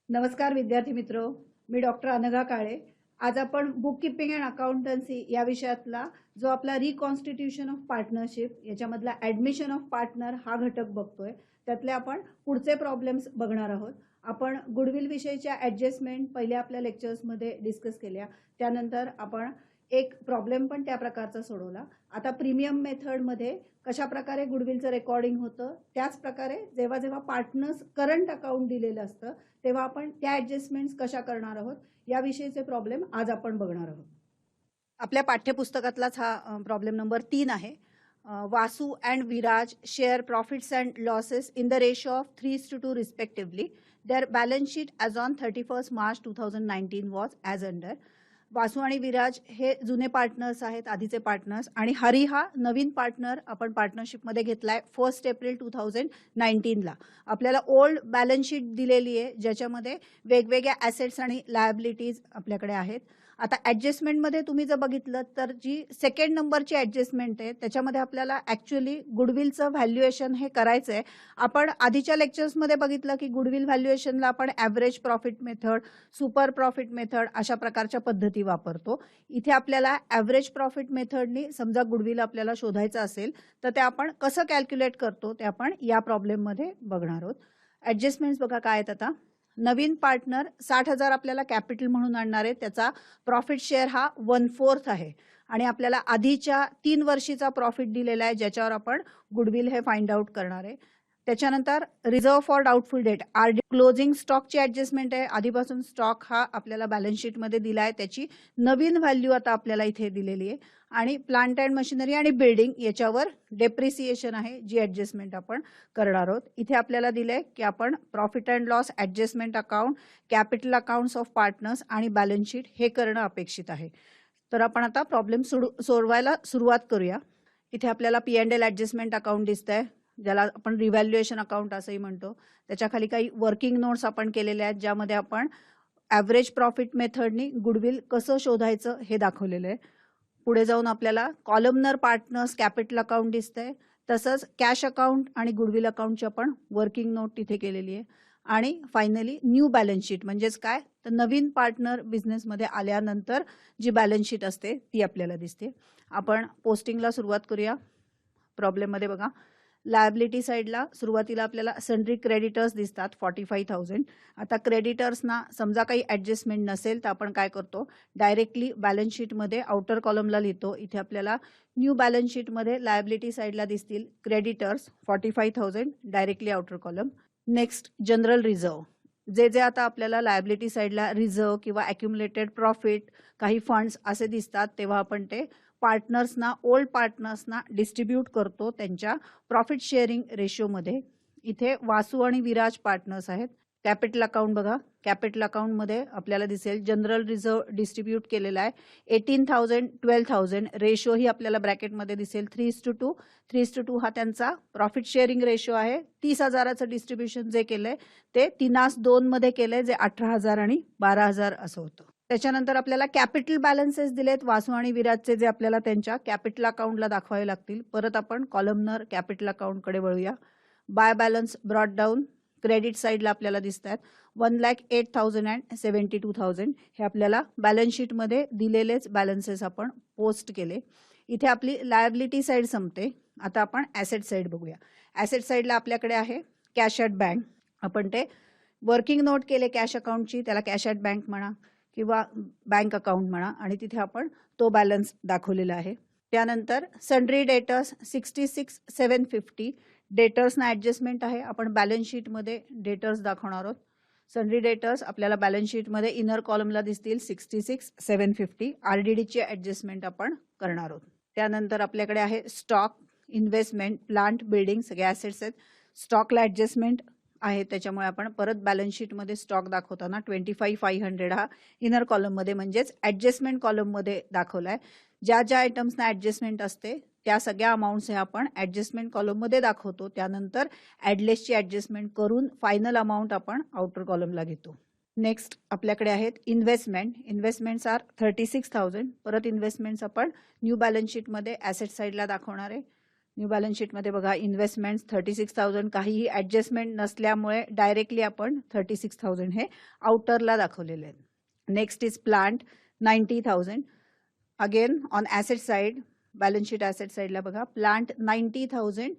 नमस्कार विद्यार्थी मित्रो, मी डॉक्टर अनघा काळे. आज आपण बुक कीपिंग अँड अकाउंटन्सी या विषयातला जो आपला रिकॉन्स्टिट्यूशन ऑफ पार्टनरशिप याच्यामधला ॲडमिशन ऑफ पार्टनर हा घटक बघतोय. त्यातले आपण पुढचे प्रॉब्लेम्स बघणार आहोत. आपण गुडविल विषयीच्या ॲडजस्टमेंट पहिल्या आपल्या लेक्चर्समध्ये डिस्कस केल्या. त्यानंतर आपण एक प्रॉब्लेम पण त्या प्रकारचा सोडवला. आता प्रीमियम मेथडमध्ये कशा प्रकारे गुडविलचं रेकॉर्डिंग होतं, त्याच प्रकारे जेव्हा जेव्हा पार्टनर्स करंट अकाउंट दिलेलं असतं तेव्हा आपण त्या ॲडजस्टमेंट्स कशा करणार आहोत याविषयीचे प्रॉब्लेम आज आपण बघणार आहोत. आपल्या पाठ्यपुस्तकातलाच हा प्रॉब्लेम नंबर 3 आहे. Vasu and Viraj share profits and losses in the ratio of 3:2 respectively. Their balance sheet as on 31 March 2019 was as under. Vasu आणि विराज हे जुने पार्टनर्स आहेत, आधीचे पार्टनर्स, आणि हरी हा नवीन पार्टनर आपण पार्टनरशिपमध्ये घेतलाय 1 एप्रिल 2019ला. आपल्याला ओल्ड बॅलन्स शीट दिलेली आहे ज्याच्यामध्ये वेगवेगळ्या ॲसेट्स आणि लायबिलिटीज आपल्याकडे आहेत. आता ॲडजस्टमेंटमध्ये तुम्ही जर बघितलं तर जी सेकंड नंबरची ॲडजस्टमेंट आहे त्याच्यामध्ये आपल्याला ॲक्च्युअली गुडविलचं व्हॅल्युएशन हे करायचं आहे. आपण आधीच्या लेक्चर्समध्ये बघितलं की गुडविल व्हॅल्युएशनला आपण average profit method, super profit method अशा प्रकारच्या पद्धती वापरतो. इथे आपल्याला ॲव्हरेज प्रॉफिट मेथडनी समजा गुडविल आपल्याला शोधायचं असेल तर ते आपण कसं कॅल्क्युलेट करतो ते आपण या प्रॉब्लेममध्ये बघणार आहोत. ॲडजस्टमेंट्स बघा काय आहेत. आता नवीन पार्टनर 60,000 आपल्याला कॅपिटल म्हणून आणणार आहे. त्याचा प्रॉफिट शेअर हा 1/4 आहे आणि आपल्याला आधीच्या 3 वर्षीचा प्रॉफिट दिलेला आहे ज्याच्यावर आपण गुडविल हे फाइंड आउट करणार आहे. त्याच्यानंतर reserve for doubtful debt RD closing स्टॉकची ॲडजस्टमेंट आहे. आधीपासून स्टॉक हा आपल्याला बॅलन्स शीटमध्ये दिला आहे, त्याची नवीन व्हॅल्यू आता आपल्याला इथे दिलेली आहे. आणि प्लांट अँड मशिनरी आणि बिल्डिंग याच्यावर डेप्रिसिएशन आहे जी ॲडजस्टमेंट आपण करणार आहोत. इथे आपल्याला दिलंय की आपण profit and loss adjustment account, capital accounts of partners आणि बॅलन्स शीट हे करणं अपेक्षित आहे. तर आपण आता प्रॉब्लेम सोडवायला सुरुवात करूया. इथे आपल्याला P&L ॲडजस्टमेंट अकाउंट दिसतंय ज्याला आपण रिव्हॅल्युएशन अकाउंट असंही म्हणतो. त्याच्याखाली काही वर्किंग नोट्स आपण केलेल्या आहेत ज्यामध्ये आपण ॲव्हरेज प्रॉफिट मेथडनी गुडविल कसं शोधायचं हे दाखवलेलं आहे. पुढे जाऊन आपल्याला कॉलमनर पार्टनर्स कॅपिटल अकाउंट दिसतंय, तसंच कॅश अकाउंट आणि गुडविल अकाउंटची आपण वर्किंग नोट तिथे केलेली आहे. आणि फायनली न्यू बॅलन्स शीट म्हणजेच काय तर नवीन पार्टनर बिझनेसमध्ये आल्यानंतर जी बॅलन्स शीट असते ती आपल्याला दिसते. आपण पोस्टिंगला सुरुवात करूया. प्रॉब्लेममध्ये बघा लायबिलिटी साईडला सुरुवातीला आपल्याला सन्ड्री क्रेडिटर्स दिसतात 45,000. आता क्रेडिटर्सना समजा काही ॲडजस्टमेंट नसेल तर आपण काय करतो, डायरेक्टली बॅलन्स शीटमध्ये आउटर कॉलमला लिहितो. इथे आपल्याला न्यू बॅलन्स शीटमध्ये लायबिलिटी साईडला दिसतील creditors 45,000 directly outer column. Next general reserve, जे जे आता आपल्याला लायबिलिटी साईडला रिझर्व किंवा ॲक्युमुलेटेड प्रॉफिट काही फंड्स असे दिसतात तेव्हा आपण ते पार्टनर्सना, ओल्ड पार्टनर्सना डिस्ट्रीब्यूट करतो त्यांच्या प्रॉफिट शेअरिंग रेशोमध्ये. इथे वासू आणि विराज पार्टनर्स आहेत. कॅपिटल अकाउंट बघा, कॅपिटल अकाउंटमध्ये आपल्याला दिसेल जनरल रिझर्व डिस्ट्रीब्यूट केलेला आहे 18,000 12,000. रेशो ही आपल्याला ब्रॅकेटमध्ये दिसेल 3:2. 3:2 हा त्यांचा प्रॉफिट शेअरिंग रेशो आहे. 30,000चं डिस्ट्रीब्युशन जे केलंय ते 3:2 मध्ये केलंय जे 18,000 आणि 12,000 असं होतं. त्याच्यानंतर आपल्याला कॅपिटल बॅलन्सेस दिलेत वासू आणि विराजचे जे आपल्याला त्यांच्या कॅपिटल अकाउंटला दाखवावे लागतील. परत आपण कॉलमनर कॅपिटल अकाउंटकडे वळूया. By balance brought down credit साईडला आपल्याला दिसत आहेत 1,08,000 अँड 72,000. हे आपल्याला बॅलन्स शीटमध्ये दिलेलेच बॅलन्सेस आपण पोस्ट केले. इथे आपली लायबिलिटी साईड संपते. आता आपण ॲसेट साईड बघूया. ॲसेट साईडला आपल्याकडे आहे कॅश ॲट बँक. आपण ते वर्किंग नोट केले कॅश अकाउंटची, त्याला कॅश ॲट बँक म्हणा किंवा बँक अकाउंट म्हणा, आणि तिथे आपण तो बॅलन्स दाखवलेला आहे. त्यानंतर सन्ड्री डेटर्स 66,750. डेटर्सना ॲडजस्टमेंट आहे. आपण बॅलन्स शीटमध्ये डेटर्स दाखवणार आहोत. सन्ड्री डेटर्स आपल्याला बॅलन्स शीटमध्ये इनर कॉलमला दिसतील 66,750. RDDची ॲडजस्टमेंट आपण करणार आहोत. त्यानंतर आपल्याकडे आहे स्टॉक, इन्व्हेस्टमेंट, प्लांट, बिल्डिंग सगळे ॲसेट्स आहेत. स्टॉकला ॲडजस्टमेंट आहे त्याच्यामुळे आपण परत बॅलन्स शीटमध्ये स्टॉक दाखवताना 25,500 हा इनर कॉलममध्ये म्हणजेच ॲडजस्टमेंट कॉलममध्ये दाखवला आहे. ज्या ज्या आयटम्सना ॲडजस्टमेंट असते त्या सगळ्या अमाऊंट्स हे आपण ॲडजस्टमेंट कॉलममध्ये दाखवतो. त्यानंतर ॲडलेसची ॲडजस्टमेंट करून फायनल अमाऊंट आपण आउटर कॉलमला घेतो. नेक्स्ट आपल्याकडे आहेत इन्व्हेस्टमेंट. Investments R 36,000. परत इन्व्हेस्टमेंट्स आपण न्यू बॅलन्स शीटमध्ये ॲसेट साईडला दाखवणार आहे. न्यू बॅलन्स शीटमध्ये बघा इन्व्हेस्टमेंट्स 36,000 काहीही ॲडजस्टमेंट नसल्यामुळे डायरेक्टली आपण 36,000 हे आउटरला दाखवलेले आहेत. Next is plant 90,000. Again on asset side, balance sheet asset साइडला बघा plant 90,000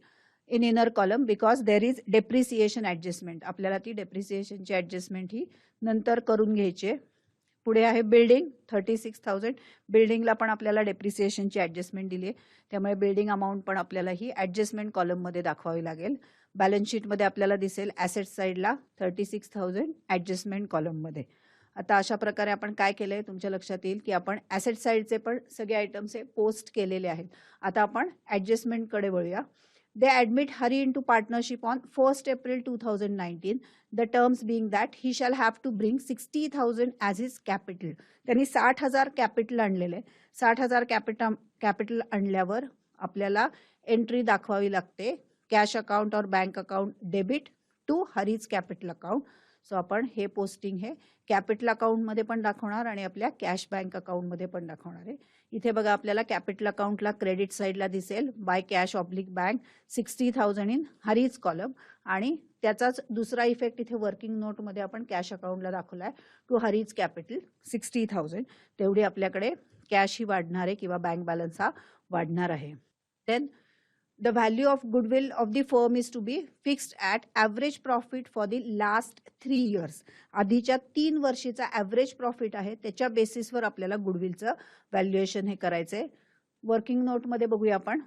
in inner column because there is depreciation adjustment. आपल्याला ती डेप्रिसिएशनची ॲडजस्टमेंट ही नंतर करून घ्यायची आहे. पुढे आहे बिल्डिंग 36,000. बिल्डिंगला पण आपल्याला डेप्रिसिएशनची ॲडजस्टमेंट दिली आहे, त्यामुळे बिल्डिंग अमाऊंट पण आपल्याला ही ॲडजस्टमेंट कॉलममध्ये दाखवावी लागेल. बॅलन्स शीटमध्ये आपल्याला दिसेल ॲसेट साईडला 36,000 ॲडजस्टमेंट कॉलममध्ये. आता अशा प्रकारे आपण काय केलंय तुमच्या लक्षात येईल की आपण ॲसेट साईडचे पण सगळे आयटम्स हे पोस्ट केलेले आहेत. आता आपण ॲडजस्टमेंटकडे वळूया. They admit Hari into partnership on 1st April 2019. The terms being that he shall have to bring 60,000 as his capital. त्यांनी 60,000 कॅपिटल आणलेले. 60,000 कॅपिटल आणल्यावर आपल्याला एंट्री दाखवावी लागते, कॅश अकाउंट और bank account debit to Hari's capital account. So आपण हे posting हे capital अकाउंटमध्ये पण दाखवणार आणि आपल्या कॅश बँक अकाउंटमध्ये पण दाखवणार आहे. इथे बघा आपल्याला कॅपिटल अकाउंटला क्रेडिट साईडला दिसेल by cash oblique bank 60,000 in Hari's column, आणि त्याचाच दुसरा इफेक्ट इथे वर्किंग नोटमध्ये आपण कॅश अकाउंटला दाखवला आहे टू हरीज कॅपिटल 60,000. तेवढी आपल्याकडे कॅश ही वाढणार आहे किंवा बँक बॅलन्स हा वाढणार आहे. Then the value of goodwill of the firm is to be fixed at average profit for the last 3 years. आधीच्या 3 वर्षीचा ॲव्हरेज प्रॉफिट आहे त्याच्या बेसिसवर आपल्याला गुडविलचं व्हॅल्युएशन हे करायचंय. वर्किंग नोटमध्ये बघूया आपण.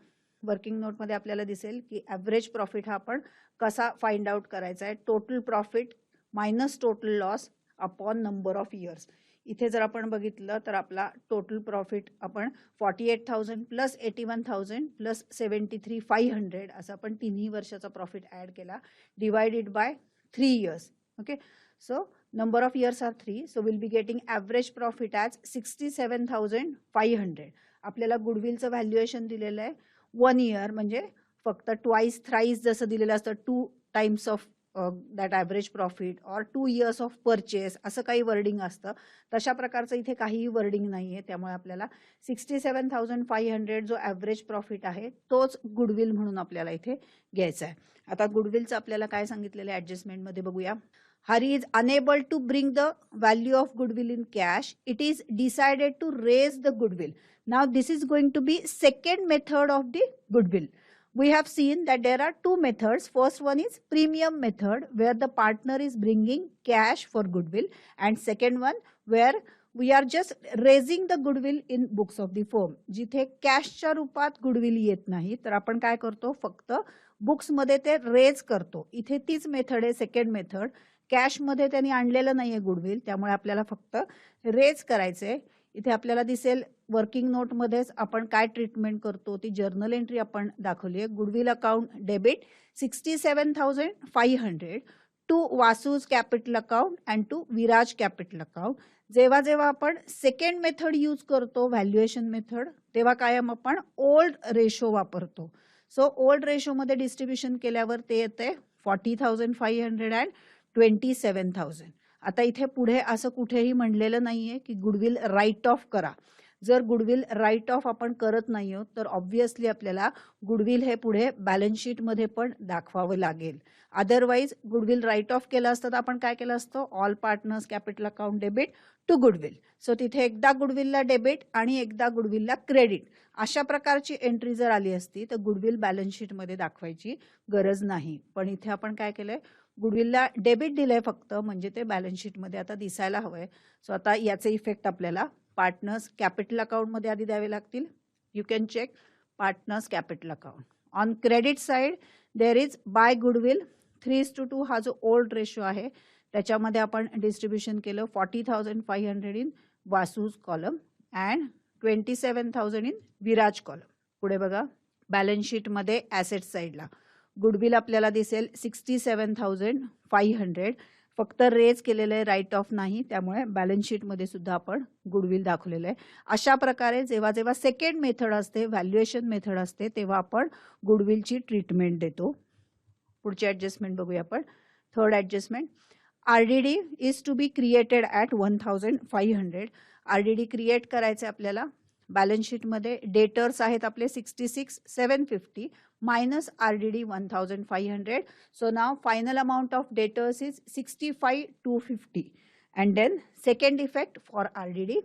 वर्किंग नोटमध्ये आपल्याला दिसेल की ॲव्हरेज प्रॉफिट हा आपण कसा फाइंड आउट करायचा आहे. Total profit minus total loss upon number of years. इथे जर आपण बघितलं तर आपला टोटल प्रॉफिट आपण 48,000 प्लस 81,000 प्लस 73,500 असं आपण तिन्ही वर्षाचा प्रॉफिट ॲड केला, divided by 3 years. Okay, so number of years are 3, so will be getting average profit as 67,500. आपल्याला गुडविलचं व्हॅल्युएशन दिलेलं आहे 1 इयर, म्हणजे फक्त ट्वाईस थ्राईस जसं दिलेलं असतं 2 times of that average profit और 2 इयर्स ऑफ परचेस असं काही वर्डिंग असतं. तशा प्रकारचं इथे काहीही वर्डिंग नाही आहे, त्यामुळे आपल्याला 67,500 जो ॲव्हरेज प्रॉफिट आहे तोच गुडविल म्हणून आपल्याला इथे घ्यायचा आहे. आता गुडविलचं आपल्याला काय सांगितलेलं आहे ॲडजस्टमेंटमध्ये बघूया. Hari is unable to bring the value of goodwill in cash. It is decided to raise the goodwill. Now this is going to be second method of the goodwill. We have seen that there are 2 methods. First one is premium method where the partner is bringing cash for goodwill, and second one where we are just raising the goodwill in books of the firm. जिथे कॅशच्या रूपात goodwill येत नाही तर आपण काय करतो, फक्त books मध्ये ते रेज करतो. इथे तीच मेथड आहे सेकंड मेथड. कॅशमध्ये त्यांनी आणलेलं नाहीये गुडविल, त्यामुळे आपल्याला फक्त रेज करायचंय. इथे आपल्याला दिसेल वर्किंग नोटमध्येच आपण काय ट्रीटमेंट करतो ती जर्नल एंट्री आपण दाखवली आहे. Goodwill account debit 67,500 to Vasu's capital account and to Viraj capital account. जेव्हा जेव्हा आपण सेकंड मेथड यूज करतो व्हॅल्युएशन मेथड, तेव्हा कायम आपण ओल्ड रेशो वापरतो. सो ओल्ड रेशोमध्ये डिस्ट्रीब्युशन केल्यावर ते येते 40,500 अँड 27,000. आता इथे पुढे असं कुठेही म्हणलेलं नाहीये की गुडविल राईट ऑफ करा. जर गुडविल राईट ऑफ आपण करत नाही आहोत तर ऑब्व्हियसली आपल्याला गुडविल हे पुढे बॅलन्स शीट मध्ये पण दाखवावं लागेल. अदरवाईज गुडविल राईट ऑफ केलं असतं तर आपण काय केलं असतं, all partners capital account debit to goodwill. So तिथे एकदा गुडविलला डेबिट आणि एकदा गुडविलला क्रेडिट अशा प्रकारची एंट्री जर आली असती तर गुडविल बॅलन्स शीट मध्ये दाखवायची गरज नाही. पण इथे आपण काय केलंय, गुडविलला डेबिट दिलंय फक्त, म्हणजे ते बॅलन्स शीट मध्ये आता दिसायला हवंय. सो आता याचे इफेक्ट आपल्याला पार्टनर्स कॅपिटल अकाउंट मध्ये आधी द्यावे लागतील. You can check partners capital account. On credit side there is by goodwill 3:2 हा जो ओल्ड रेशो आहे त्याच्यामध्ये आपण डिस्ट्रीब्युशन केलं 40,500 in Vasu's column and 27,000 in Viraj column. पुढे बघा बॅलन्स शीट मध्ये ॲसेट साइडला गुडविल आपल्याला दिसेल 67,500, फक्त रेज केलेलं आहे, राईट ऑफ नाही, त्यामुळे बॅलन्स शीट मध्ये सुद्धा आपण गुडविल दाखवलेलं आहे. अशा प्रकारे जेव्हा जेव्हा सेकंड मेथड असते, व्हॅल्युएशन मेथड असते, तेव्हा आपण गुडविलची ट्रीटमेंट देतो. पुढची ॲडजस्टमेंट बघूया आपण. Third adjustment, RDD is to be created at 1,500. RDD create करायचं आपल्याला बॅलन्स शीटमध्ये डेटर्स आहेत आपले 66,750 minus RDD 1,500. So now final amount of debtors is 65,250. And then second effect for RDD,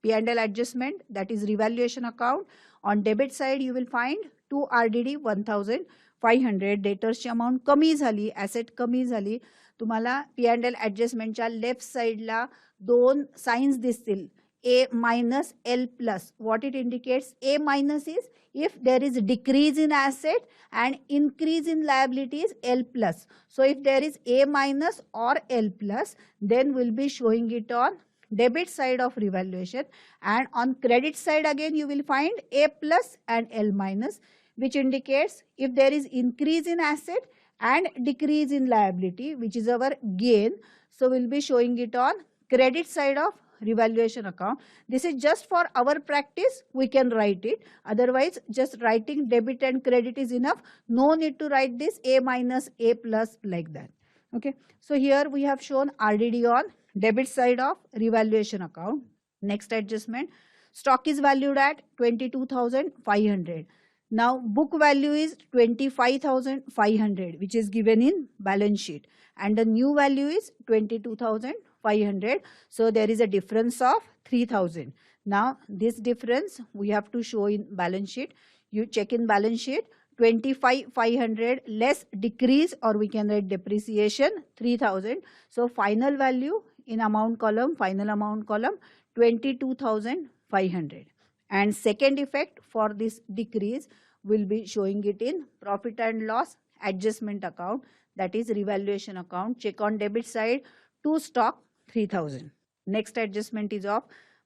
P&L adjustment, that is revaluation account. On debit side you will find 2 RDD 1,500. Debtors ची amount कमी झाली, asset कमी झाली. तुम्हाला P&L adjustmentच्या left साइडला दोन signs दिसतील, A minus L plus. What it indicates? A minus is if there is decrease in asset and increase in liabilities, L plus. So if there is A minus or L plus, then we'll be showing it on debit side of revaluation, and on credit side again you will find A plus and L minus, which indicates if there is increase in asset and decrease in liability, which is our gain. So we'll be showing it on credit side of revaluation account. This is just for our practice, we can write it. Otherwise, just writing debit and credit is enough. No need to write this A minus A plus like that. Okay. So here we have shown RDD on debit side of revaluation account. Next adjustment, stock is valued at 22,500. Now book value is 25,500, which is given in balance sheet, and the new value is 22,500. So there is a difference of 3,000. Now this difference we have to show in balance sheet. You check in balance sheet, 25,500 less decrease, or we can write depreciation 3,000. So final value in amount column, final amount column 22,500. And second effect for this decrease will be showing it in profit and loss adjustment account, that is revaluation account. Check on debit side, to stock 3,000. Next adjustment is of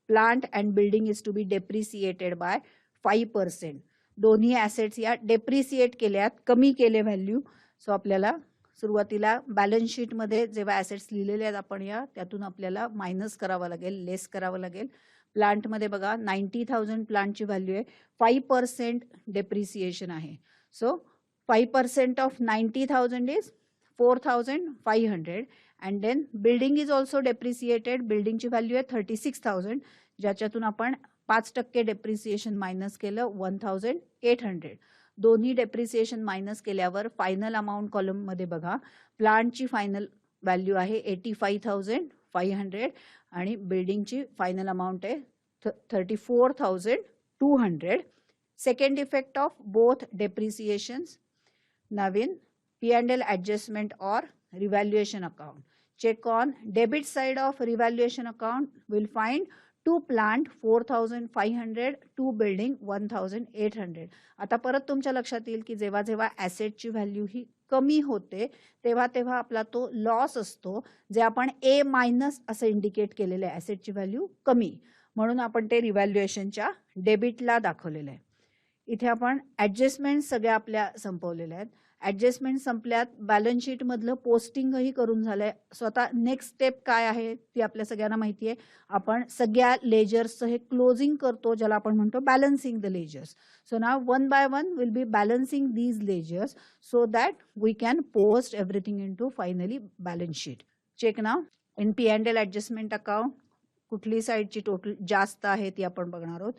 plant and building is to be depreciated by 5%. दोन्ही assets या depreciate केल्यात, कमी केले value. So आपल्याला सुरुवातीला balance sheet मध्ये जेव्हा assets लिहिलेले आहेत आपण या त्यातून आपल्याला मायनस करावं लागेल, लेस करावं लागेल. प्लांट मध्ये बघा 90,000 प्लांटची व्हॅल्यू आहे, 5% डेप्रिसिएशन आहे. So 5% of 90,000 is 4,500. and then building is also depreciated. building ची व्हॅल्यू आहे 36,000, ज्याच्यातून आपण 5% डेप्रिसिएशन मायनस केलं 1,800. दोन्ही डेप्रिसिएशन मायनस केल्यावर फायनल अमाउंट कॉलम मध्ये बघा, प्लांटची फायनल व्हॅल्यू आहे 85,500 आणि बिल्डिंगची फायनल अमाउंट आहे 34,200. Second effect of both depreciations. नवीन P&L adjustment or revaluation account. Check on debit side of revaluation account, will find 2 plant 4,500, 2 building 1,800. आता परत तुमच्या लक्षात येईल की जेव्हा जेव्हा ॲसेटची व्हॅल्यू ही कमी होते तेव्हा तेव्हा आपला तो लॉस असतो, जे आपण A मायनस असं इंडिकेट केलेलं आहे. ॲसेटची व्हॅल्यू कमी म्हणून आपण ते रिव्हॅल्युएशनच्या डेबिटला दाखवलेलं आहे. इथे आपण ॲडजस्टमेंट सगळ्या आपल्या संपवलेल्या आहेत. ॲडजस्टमेंट संपल्यात, बॅलन्स शीट मधलं पोस्टिंगही करून झालंय. स्वतः नेक्स्ट स्टेप काय आहे ती आपल्या सगळ्यांना माहिती आहे. आपण सगळ्या लेजर्सचं हे क्लोजिंग करतो, ज्याला आपण म्हणतो balancing the ledgers. So now one by one will be balancing these ledgers so that we can post everything into finally balance sheet. Check now in P&L adjustment account कुठली साईडची total जास्त आहे ती आपण बघणार आहोत.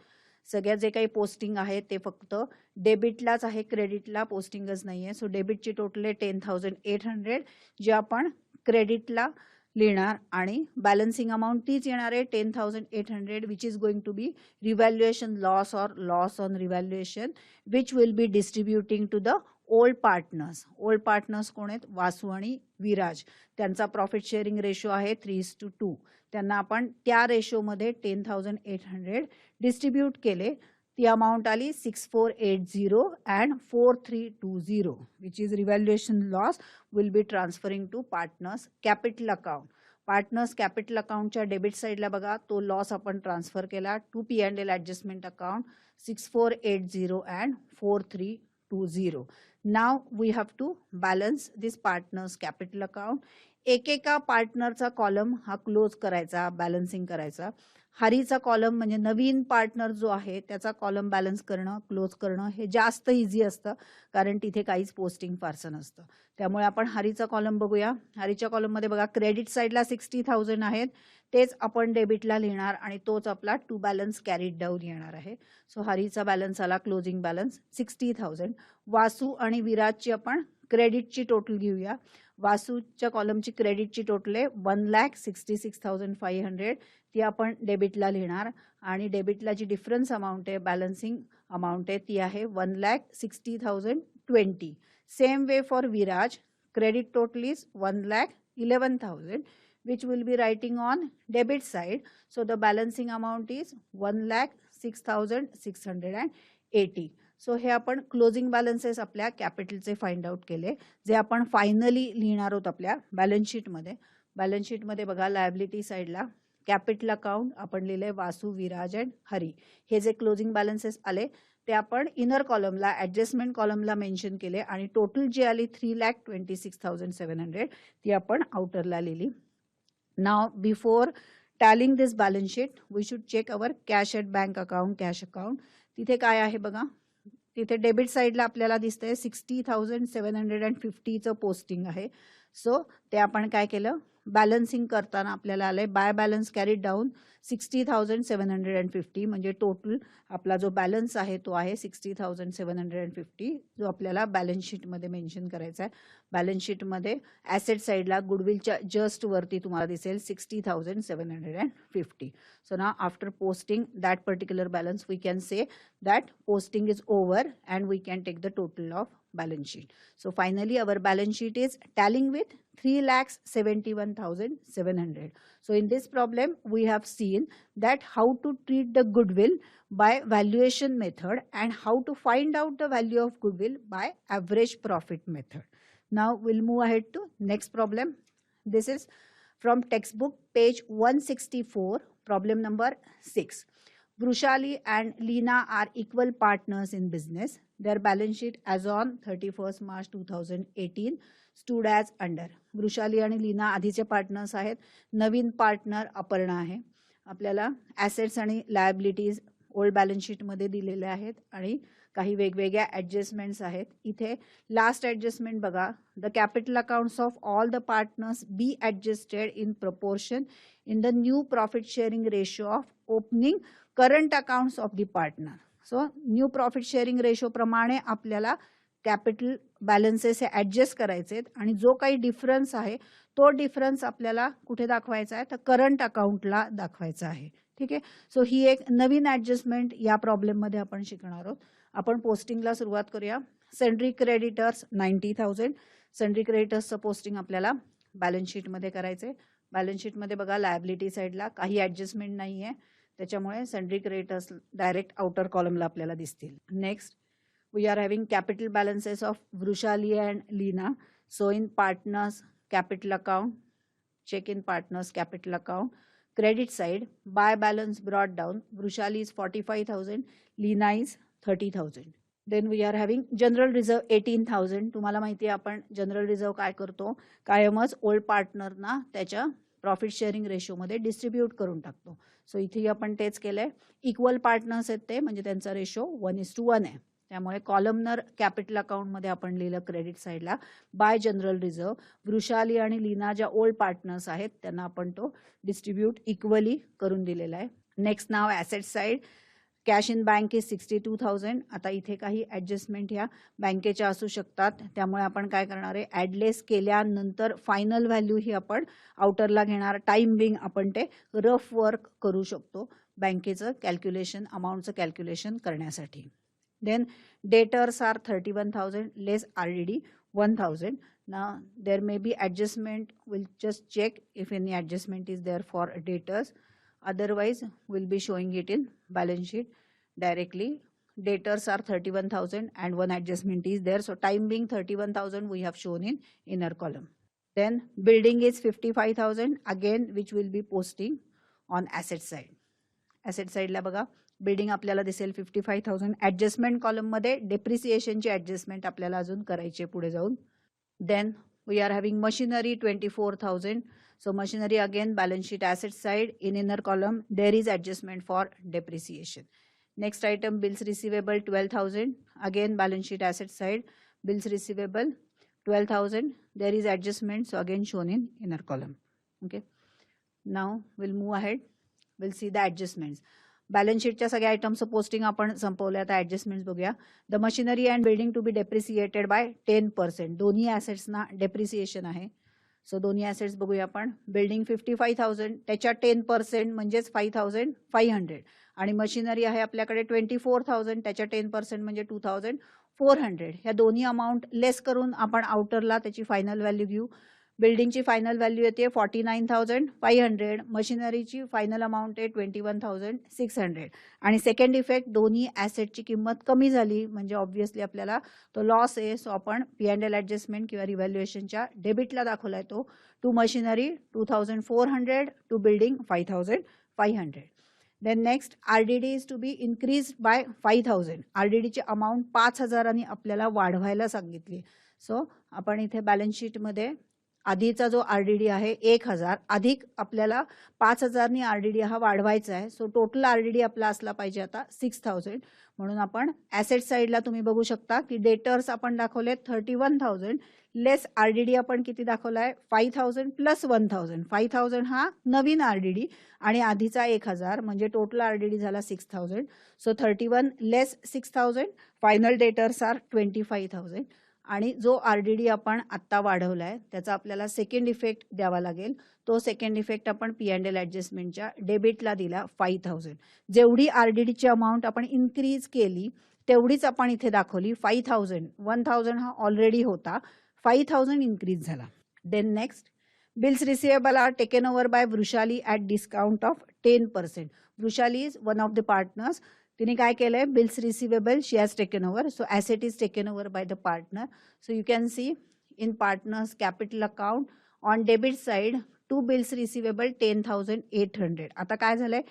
सगळ्या जे काही पोस्टिंग आहे ते फक्त डेबिटलाच आहे, क्रेडिटला पोस्टिंगच नाही आहे. सो डेबिटची टोटल आहे 10,800, जे आपण क्रेडिटला लिहिणार आणि बॅलन्सिंग अमाऊंट तीच येणार आहे 10,800, which is going to be revaluation loss और loss on revaluation, which will be distributing to the old partners. Old partners कोण आहेत? वासू आणि विराज. त्यांचा प्रॉफिट शेअरिंग रेशो आहे 3:2. त्यांना आपण त्या रेशोमध्ये 10,800 डिस्ट्रीब्यूट केले. ती अमाऊंट आली 6,480 and 4,320, which is revaluation loss will be transferring to partners capital account. Partners capital अकाउंटच्या डेबिट साईडला बघा, तो लॉस आपण ट्रान्सफर केला to P&L adjustment account 6,480 and 4,320. Now we have to balance this partners capital account. एकेका पार्टनरचा column हा close करायचा, बॅलन्सिंग करायचा. हरीचा कॉलम म्हणजे नवीन पार्टनर जो आहे त्याचा कॉलम बॅलन्स करणं, क्लोज करणं हे जास्त इझी असतं, कारण तिथे काहीच पोस्टिंग फारसं नसतं. त्यामुळे आपण हरीचा कॉलम बघूया. हरीच्या कॉलममध्ये बघा, क्रेडिट साईडला 60,000 आहेत, तेच आपण डेबिटला लिहिणार आणि तोच आपला टू बॅलन्स कॅरीड डाऊन येणार आहे. सो हरीचा बॅलन्स आला क्लोजिंग बॅलन्स 60,000. वासू आणि विराजची आपण क्रेडिटची टोटल घेऊया. वासूच्या कॉलमची क्रेडिटची टोटल आहे 1,66,500. ती आपण डेबिटला लिहिणार आणि डेबिटला जी डिफरन्स अमाऊंट आहे बॅलन्सिंग अमाऊंट आहे ती आहे 1,60,020. Same way for Viraj, credit total is 1,11,000, which will be writing on debit side. So the balancing amount is 1,06,680. So हे आपण क्लोजिंग बॅलन्सेस आपल्या कॅपिटलचे फाइंड आउट केले, जे आपण फायनली लिहिणार आहोत आपल्या बॅलन्स शीटमध्ये. बॅलन्स शीटमध्ये बघा लायबिलिटी साईडला कॅपिटल अकाउंट आपण लिहिले वासू, विराज अँड हरी. हे जे क्लोजिंग बॅलन्सेस आले ते आपण इनर कॉलमला ॲडजस्टमेंट कॉलमला मेन्शन केले आणि टोटल जी आली 3,26,700 ती आपण आउटरला लिहिली. Now before tallying this balance sheet we should check our cash at bank account, cash account. तिथे काय आहे बघा, तिथे डेबिट साईडला आपल्याला दिसतंय 60,750चं पोस्टिंग आहे. सो ते आपण काय केलं, बॅलन्सिंग करताना आपल्याला आलंय बाय बॅलन्स कॅरीड डाऊन 60,750, म्हणजे टोटल आपला जो बॅलन्स आहे तो आहे 60,750, जो आपल्याला बॅलन्स शीटमध्ये मेन्शन करायचा आहे. बॅलन्स शीटमध्ये ॲसेट साईडला गुडविलच्या जस्ट वरती तुम्हाला दिसेल 60,750. सो ना after posting that particular balance we can say that posting is over and we can take the total of balance sheet. So finally our balance sheet is tallying with 3,71,700. So in this problem we have seen that how to treat the goodwill by valuation method and how to find out the value of goodwill by average profit method. Now we'll move ahead to next problem. This is from textbook page 164, problem number 6. Vrushali and Leena are equal partners in business. Their balance sheet as on 31st March 2018 stood as under. Vrushali आणि लीना आधीचे partners आहेत. नवीन partner Aparna आहे. आपल्याला assets आणि liabilities old balance शीटमध्ये दिलेले आहेत आणि काही वेगवेगळ्या ॲडजस्टमेंट्स आहेत. इथे लास्ट ॲडजस्टमेंट बघा, the capital accounts of all the partners be adjusted in proportion in the new profit sharing ratio of opening current accounts of the partner. So new profit sharing ratio प्रमाणे आपल्याला capital balances हे adjust करायचे आहेत आणि जो काही difference आहे तो डिफरन्स आपल्याला कुठे दाखवायचा आहे, तर करंट अकाउंटला दाखवायचा आहे. ठीक आहे. सो ही एक नवीन ॲडजस्टमेंट या प्रॉब्लेममध्ये आपण शिकणार आहोत. आपण पोस्टिंगला सुरुवात करूया. Sundry creditors 90,000. सेंड्री क्रेडिटर्सचं पोस्टिंग आपल्याला बॅलन्स शीटमध्ये करायचे. बॅलन्स शीटमध्ये बघा लायबिलिटी साईडला काही ॲडजस्टमेंट नाही आहे, त्याच्यामुळे सेंड्री क्रेडिटर्स डायरेक्ट आउटर कॉलमला आपल्याला दिसतील. Next we are having capital balances of Vrushali and Leena. So in partners capital account, check in partners capital account. Credit side, buy balance brought down. Vrushali is 45,000, Leena is 30,000. Then we are having general reserve 18,000. तुम्हाला माहिती आहे आपण general reserve काय करतो, कायमच old पार्टनरना त्याच्या profit sharing रेशोमध्ये distribute करून टाकतो. सो इथे आपण तेच केलंय. इक्वल पार्टनर्स आहेत ते, म्हणजे त्यांचा रेशो 1:1 आहे. त्यामुळे कॉलमनर कॅपिटल अकाउंटमध्ये आपण लिहिलं क्रेडिट साईडला बाय जनरल रिझर्व. वृषाली आणि लीना ज्या ओल्ड पार्टनर्स आहेत त्यांना आपण तो डिस्ट्रीब्यूट इक्वली करून दिलेला आहे. Next now asset side, cash in bank is 62,000. आता इथे काही ॲडजस्टमेंट ह्या बँकेच्या असू शकतात, त्यामुळे आपण काय करणार आहे, ॲडलेस केल्यानंतर फायनल व्हॅल्यू ही आपण आउटरला घेणार. टाइम बिंग आपण ते रफ वर्क करू शकतो बँकेचं कॅल्क्युलेशन, अमाऊंटचं कॅल्क्युलेशन करण्यासाठी. Then debtors are 31,000 less RDD 1,000. Now there may be adjustment. We'll just check if any adjustment is there for debtors. Otherwise, we'll be showing it in balance sheet directly. Debtors are 31,000 and one adjustment is there. So time being 31,000 we have shown in inner column. Then building is 55,000 again, which will be posting on asset side. Asset side ला बघा building आपल्याला दिसेल 55,000. Adjustment कॉलममध्ये डेप्रिसिएशनची adjustment आपल्याला अजून करायची पुढे जाऊन. Then we are having machinery 24,000. So machinery again balance sheet asset side. In inner column there is adjustment for depreciation. Next item bills receivable 12,000. Again balance sheet asset side. Bills receivable 12,000. There is adjustment, so again shown in inner column. Okay. Now will move ahead, will see the adjustments. Balance शीटच्या सगळ्या आयटमचं posting आपण संपवलं. आता adjustments बघूया. The machinery and building to be depreciated by 10%. दोन्ही ॲसेट्सना depreciation आहे. सो दोन्ही ॲसेट्स बघूया आपण. बिल्डिंग 55,000, त्याच्या 10% म्हणजेच 5,500. आणि मशिनरी आहे आपल्याकडे 24,000, त्याच्या 10% म्हणजे 2,400. ह्या दोन्ही अमाऊंट लेस करून आपण आउटरला त्याची फायनल व्हॅल्यू घेऊ. बिल्डिंगची फायनल व्हॅल्यू येते 49,500. मशिनरीची फायनल अमाऊंट आहे 21,600. आणि सेकंड इफेक्ट, दोन्ही ॲसेटची किंमत कमी झाली म्हणजे ऑब्व्हियसली आपल्याला तो लॉस आहे. सो आपण P&L ॲडजस्टमेंट किंवा रिव्हॅल्युएशनच्या डेबिटला दाखवला आहे तो. To machinery 2,400, to building 5,500. Then next, RDD is to be increase by 5,000. RDDची अमाऊंट 5,000 आपल्याला वाढवायला सांगितली. सो आपण इथे बॅलन्स शीटमध्ये आधीचा जो RDD आहे 1,000 अधिक आपल्याला 5,000 RDD हा वाढवायचा आहे. सो टोटल RDD आपला असला पाहिजे आता 6,000. म्हणून आपण ॲसेट साईडला तुम्ही बघू शकता की डेटर्स आपण दाखवले 31,000 लेस RDD आपण किती दाखवला आहे 5,000 प्लस 1,000. 5,000 हा नवीन RDD आणि आधीचा 1,000 म्हणजे टोटल RDD झाला 6,000. सो 31 लेस 6,000, फायनल डेटर्स आर 25,000. आणि जो RDD आपण आत्ता वाढवला आहे त्याचा आपल्याला सेकंड इफेक्ट द्यावा लागेल. तो सेकंड इफेक्ट आपण P&L ॲडजस्टमेंटच्या डेबिटला दिला 5,000. जेवढी RDDची अमाऊंट आपण इन्क्रीज केली तेवढीच आपण इथे दाखवली 5,000. 1,000 हा ऑलरेडी होता, 5,000 इन्क्रीज झाला. Then next, bills receivable are taken over by Vrushali at discount of 10%. Vrushali is one of the partners. तिने काय केलंय, bills receivable she has taken over. So asset is taken over by the partner. So you can see in partners capital account on debit side to bills receivable 10,800. आता काय झालंय,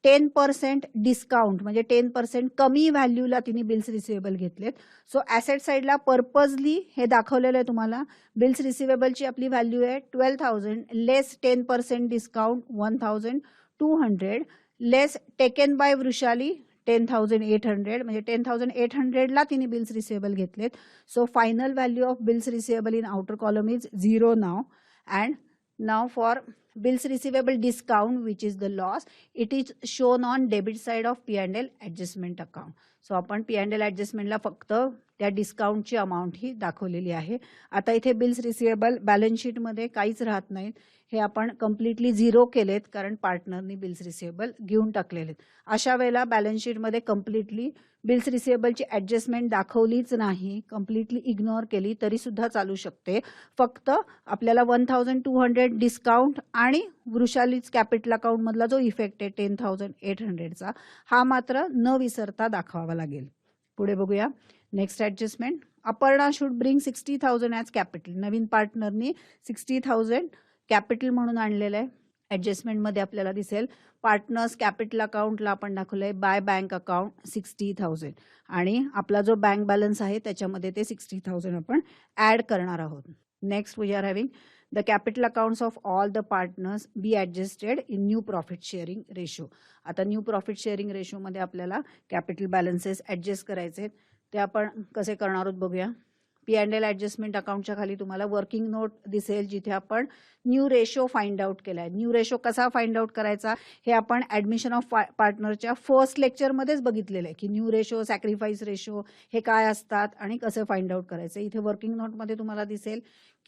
10% discount म्हणजे 10% कमी व्हॅल्यूला तिने bills receivable घेतलेत. So asset साईडला purposely हे दाखवलेलं आहे तुम्हाला. बिल्स रिसिवेबलची आपली व्हॅल्यू आहे 12,000 लेस 10% discount 1,200 less taken by Vrushali 10,800 म्हणजे 10,800ला तिने बिल्स रिसिवेबल घेतलेत. So final value of bills receivable in outer column is 0 now. And now for bills receivable discount which is the loss, it is shown on debit side of P&L adjustment account. So आपण P&L ॲडजस्टमेंटला फक्त त्या डिस्काउंटची amount ही दाखवलेली आहे. आता इथे bills receivable balance शीटमध्ये काहीच राहत नाहीत. हे आपण कम्प्लिटली झिरो केलेत कारण पार्टनरनी बिल्स रिसिवेबल घेऊन टाकलेले. अशा वेळेला बॅलन्स शीटमध्ये कम्प्लिटली बिल्स रिसिवेबलची ॲडजस्टमेंट दाखवलीच नाही, कम्प्लिटली इग्नोर केली तरी सुद्धा चालू शकते. फक्त आपल्याला 1,200 डिस्काउंट आणि वृषालीज कॅपिटल अकाउंटमधला जो इफेक्ट आहे 10,800चा हा मात्र न विसरता दाखवावा लागेल. पुढे बघूया. Next adjustment, Aparna should bring 60,000 as capital. नवीन पार्टनरनी 60,000 कॅपिटल म्हणून आणलेलं आहे. ॲडजस्टमेंटमध्ये आपल्याला दिसेल पार्टनर्स कॅपिटल अकाउंटला आपण दाखवलंय बाय बँक अकाउंट 60,000 आणि आपला जो बँक बॅलन्स आहे त्याच्यामध्ये ते 60,000 आपण ॲड करणार आहोत. Next we are having the capital accounts of all the partners be adjusted in new profit sharing ratio. आता न्यू प्रॉफिट शेअरिंग रेशोमध्ये आपल्याला कॅपिटल बॅलन्सेस ॲडजस्ट करायचे आहेत. ते आपण कसे करणार आहोत बघूया. P&L ॲडजस्टमेंट अकाउंटच्या खाली तुम्हाला वर्किंग नोट दिसेल जिथे आपण न्यू रेशो फाइंड आउट केला आहे. न्यू रेशो कसा फाइंड आउट करायचा हे आपण ॲडमिशन ऑफ पार्टनरच्या फर्स्ट लेक्चरमध्येच बघितलेलं आहे की न्यू रेशो, सॅक्रिफाईस रेशो हे काय असतात आणि कसं फाइंड आउट करायचं. इथे वर्किंग नोटमध्ये तुम्हाला दिसेल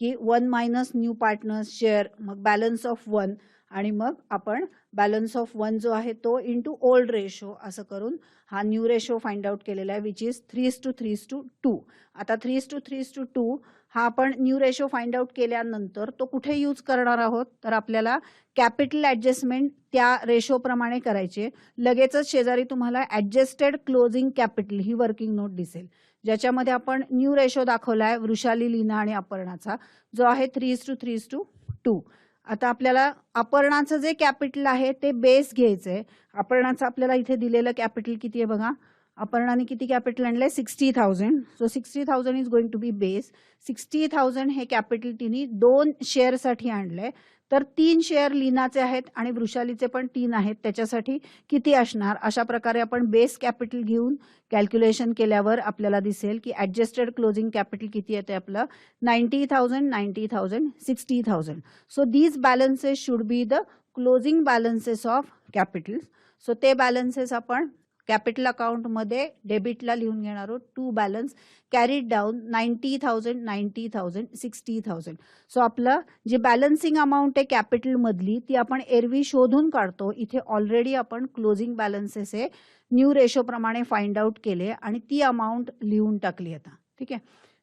की 1 मायनस न्यू पार्टनर्स शेअर, मग बॅलन्स ऑफ 1 आणि मग आपण बॅलन्स ऑफ 1 जो आहे तो इंटू ओल्ड रेशो असं करून हा न्यू रेशो फाइंड आउट केलेला आहे विच इज 3:3:2. आता 3:3:2 हा आपण न्यू रेशो फाइंड आउट केल्यानंतर तो कुठे यूज करणार आहोत तर आपल्याला कॅपिटल ॲडजस्टमेंट त्या रेशोप्रमाणे करायचे. लगेचच शेजारी तुम्हाला ॲडजस्टेड क्लोजिंग कॅपिटल ही वर्किंग नोट दिसेल ज्याच्यामध्ये आपण न्यू रेशो दाखवला आहे वृषाली, लीना आणि अपर्णाचा जो आहे 3:3:2. आता आपल्याला अपर्णाचं जे कॅपिटल आहे ते बेस घ्यायचं आहे. अपर्णाचं आपल्याला इथे दिलेलं कॅपिटल किती आहे बघा. अपर्णाने किती कॅपिटल आणलंय 60,000. So 60,000 is going to be base. 60,000 हे कॅपिटल तिने 2 शेअरसाठी आणलंय. तर 3 शेअर लीनाचे आहेत आणि वृषालीचे पण 3 आहेत. त्याच्यासाठी किती असणार अशा प्रकारे आपण बेस कॅपिटल घेऊन कॅल्क्युलेशन केल्यावर आपल्याला दिसेल की ॲडजस्टेड क्लोजिंग कॅपिटल किती येते आपलं 90,000, 90,000, 60,000. So these balances should be the closing balances of capital. So ते बॅलन्सेस आपण कॅपिटल अकाउंटमध्ये डेबिटला लिहून घेणार आहोत. To balance carried down 90,000, 90,000, 60,000. So आपलं जे बॅलन्सिंग अमाऊंट आहे कॅपिटलमधली ती आपण एरवी शोधून काढतो. इथे ऑलरेडी आपण क्लोजिंग बॅलन्सेस हे न्यू रेशोप्रमाणे फाइंड आउट केले आणि ती अमाऊंट लिहून टाकली आता. ठीक आहे.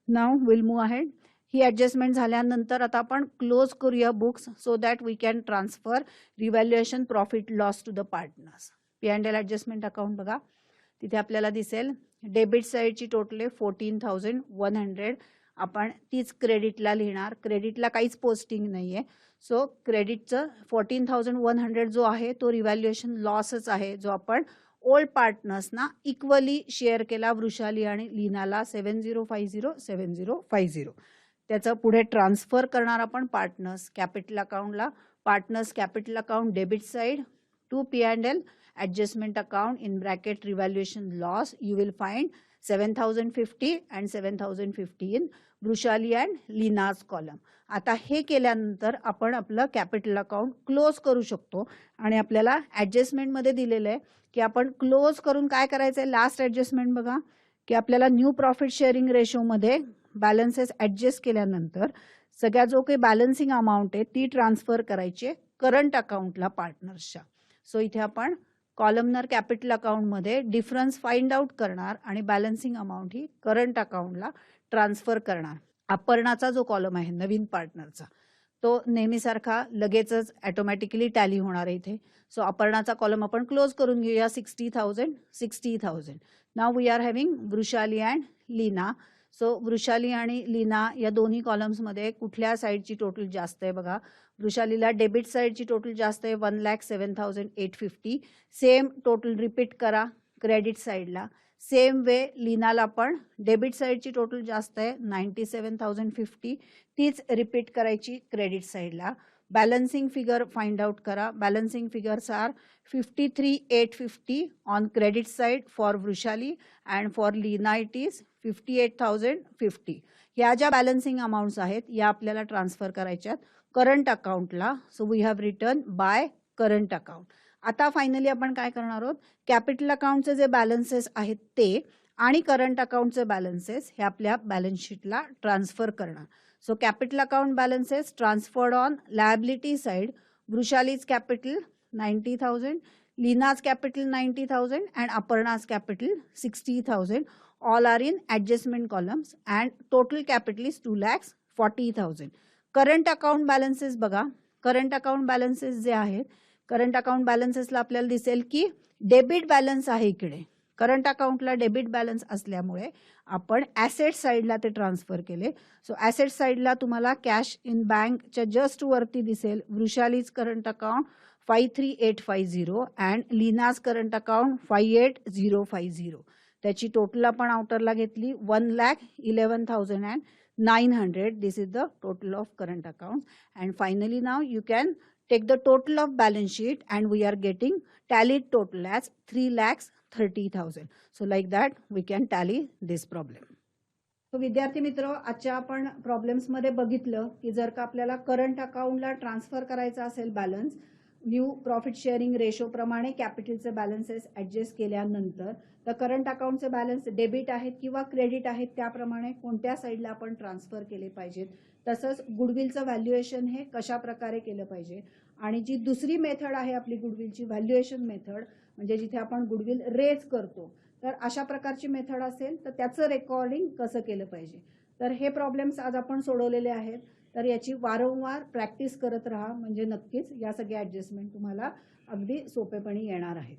Now will move ahead. ही ॲडजस्टमेंट झाल्यानंतर आता आपण क्लोज करूया books so that we can transfer revaluation profit loss to the partners. P&L adjustment account बघा, तिथे आपल्याला दिसेल डेबिट साईडची टोटल आहे 14,100. आपण तीच क्रेडिटला लिहिणार. क्रेडिटला काहीच पोस्टिंग नाही आहे. सो क्रेडिटचं 14,100 जो आहे तो रिव्हॅल्युएशन लॉसच आहे, जो आपण ओल्ड पार्टनर्सना इक्वली शेअर केला, वृषाली आणि लीनाला 7050 7050. त्याचं पुढे ट्रान्सफर करणार आपण पार्टनर्स कॅपिटल अकाउंटला. Partners capital account debit side to P&L adjustment account in bracket revaluation loss. You will find 7,050 and 7,050 in Vrushali and Leena's column. आता हे केल्यानंतर आपण आपलं कॅपिटल अकाउंट क्लोज करू शकतो आणि आपल्याला ॲडजस्टमेंटमध्ये दिलेलं आहे की आपण क्लोज करून काय करायचं आहे. लास्ट ॲडजस्टमेंट बघा की आपल्याला न्यू प्रॉफिट शेअरिंग रेशोमध्ये बॅलन्सेस ॲडजस्ट केल्यानंतर सगळ्या जो काही बॅलन्सिंग अमाऊंट आहे ती ट्रान्सफर करायची करंट अकाउंटला पार्टनर्सच्या. सो इथे आपण कॉलमनर कॅपिटल अकाउंटमध्ये डिफरन्स फाइंड आउट करणार आणि बॅलन्सिंग अमाऊंट ही करंट अकाउंटला ट्रान्सफर करणार. अपर्णाचा जो कॉलम आहे नवीन पार्टनरचा तो नेहमीसारखा लगेचच ॲटोमॅटिकली टॅली होणार आहे इथे. सो अपर्णाचा कॉलम आपण क्लोज करून घेऊया. 60,000 60,000. Now we are having Vrushali and Leena. So Vrushali आणि लीना या दोन्ही कॉलम्समध्ये कुठल्या साईडची टोटल जास्त आहे बघा. वृषालीला डेबिट साईडची टोटल जास्त आहे 1,07,850. सेम टोटल रिपीट करा क्रेडिट साईडला. सेम वे लीनाला पण डेबिट साईडची टोटल जास्त आहे 97,050. तीच रिपीट करायची क्रेडिट साईडला. बॅलन्सिंग फिगर फाइंड आउट करा. Balancing figures are 53,850 on credit side for Vrushali and for Leena it is 58,050. ह्या ज्या बॅलन्सिंग अमाऊंट्स आहेत या आपल्याला ट्रान्सफर करायच्यात करंट अकाउंटला. So we have return by current account. आता फायनली आपण काय करणार आहोत, कॅपिटल अकाउंटचे जे बॅलन्सेस आहेत ते आणि करंट अकाउंटचे बॅलन्सेस हे आपल्या बॅलन्स शीटला ट्रान्सफर करणार. So capital account balances transferred on liability side. Vrushali's capital 90,000, Leena's capital 90,000 and Aparna's capital 60,000. All are in adjustment columns and total capital is 2,40,000. Current account balances बघा. करंट अकाउंट बॅलन्सेस जे आहेत current account बॅलन्सेसला आपल्याला दिसेल की debit balance आहे इकडे. Current अकाउंटला debit balance असल्यामुळे आपण ॲसेट साईडला ते ट्रान्सफर केले. सो ॲसेट साईडला तुम्हाला कॅश इन बँकच्या जस्ट वरती दिसेल Vrushali's current account 53,850 and Leena's current account 58,050. त्याची टोटल आपण आउटरला घेतली 1,11,900. This is the total of current accounts. And finally now you can take the total of balance sheet and we are getting tallied total as 3,30,000. So like that we can tally this problem. So विद्यार्थी मित्र, आजच्या आपण प्रॉब्लेम्समध्ये बघितलं की जर का आपल्याला current अकाउंटला ट्रान्सफर करायचा असेल balance new profit sharing ratio प्रमाणे कॅपिटलचे बॅलन्सेस ॲडजस्ट केल्यानंतर तर करंट अकाउंटचे बॅलन्स डेबिट आहेत किंवा क्रेडिट आहेत त्याप्रमाणे कोणत्या साईडला आपण ट्रान्सफर केले पाहिजेत. तसंच गुडविलचं व्हॅल्युएशन हे कशा प्रकारे केलं पाहिजे. आणि जी दुसरी मेथड आहे आपली गुडविलची व्हॅल्युएशन मेथड म्हणजे जिथे आपण गुडविल रेज करतो तर अशा प्रकारची मेथड असेल तर त्याचं रेकॉर्डिंग कसं केलं पाहिजे. तर हे प्रॉब्लेम्स आज आपण सोडवलेले आहेत. तर याची वारंवार प्रॅक्टिस करत राहा म्हणजे नक्कीच या सगळ्या ॲडजस्टमेंट तुम्हाला अगदी सोपेपणी येणार आहेत.